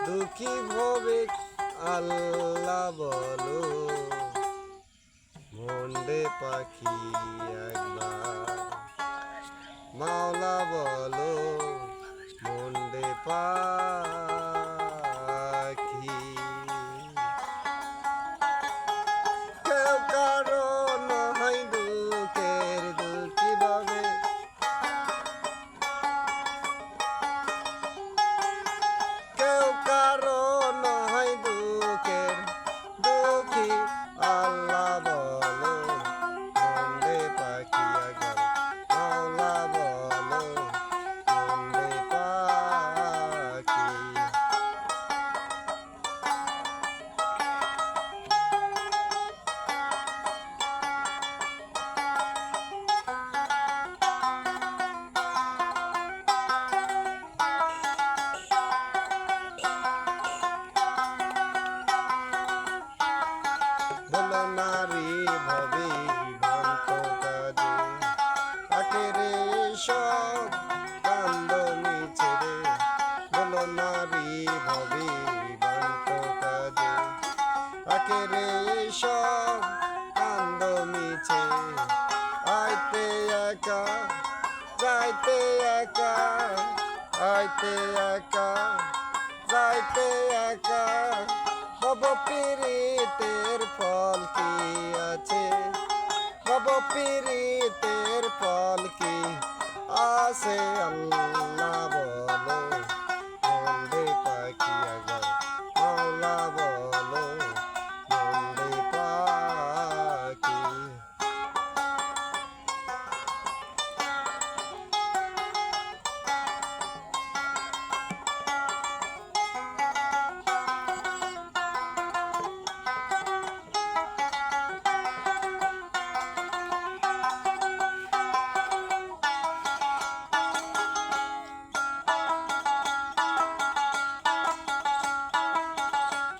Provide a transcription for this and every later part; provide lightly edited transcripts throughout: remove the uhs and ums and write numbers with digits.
দুঃখী ভবে আল্লাহ বলো মন্ডে পাখি একবার মাওলা বলো মন্ডে পাখি কেউ কারো নয় দুঃখের দুঃখী ভাবে কেউ কারো নয় দুঃখের দুঃখী আল্লাহ বলো মন্ডে পাখি একবার মাওলা বলো মন্ডে পাখি বলো নারী ভবে ভ্রান্ত কাজে আখেরে সব কান্দ মিছে রে বলো নারী ভবে ভ্রান্ত কাজে আখেরে সব কান্দ মিছে আইতে একা যাইতে একা আইতে একা যাইতে একা ভব পীড়িতের ফল কি আছে ভব পীড়িতের ফল কি আছে আল্লাহ বলো মন্ডে পাখি একবার মাওলা বলো মন্ডে পাখি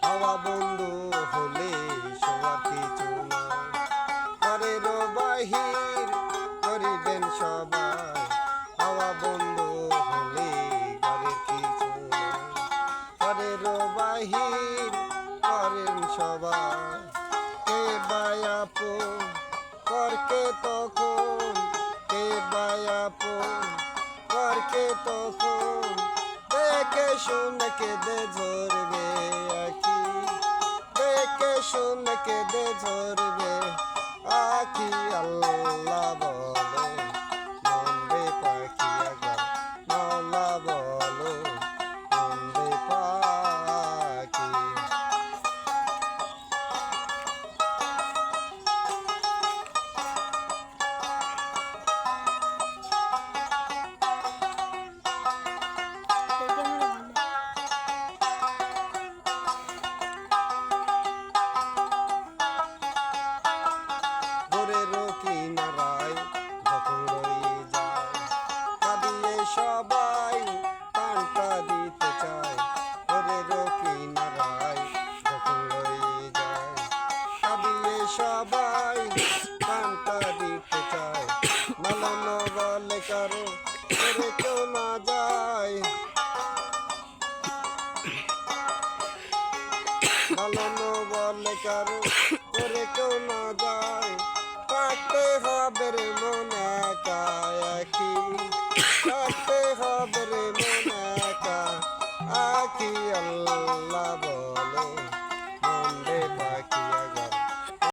হাওয়া বন্ধু হলে সবার কিছু না ঘরের বাহির করিবেন সবাই হাওয়া বন্ধু হলে ঘরের কিছু না ঘরের বাহির করেন সবাই কে বায়াপো করকে তখন কে বায়াপো করকে তখন দেখে শুনে কেঁদে ঝরবে আখি দেখে শুনে কেঁদে ঝরবে আখি আল্লাহ বলো মন্ডে পাখি একবার মাওলা বলো মন্ডে পাখি কিনারায় যখন রয়ে যায় কাঁদিয়ে সবাই কানটা দিতে চায় ঘরের কিনারায় যখন রয়ে যায় কাঁদিয়ে সবাই কানটা দিতে চায় মালানো বলে কারো করে কেউ না যায় মালানো বলে কারো করে কেউ না যায় থাকতে হবে রে মন একা একই থাকতে হবে রে মন একা আখি আল্লাহ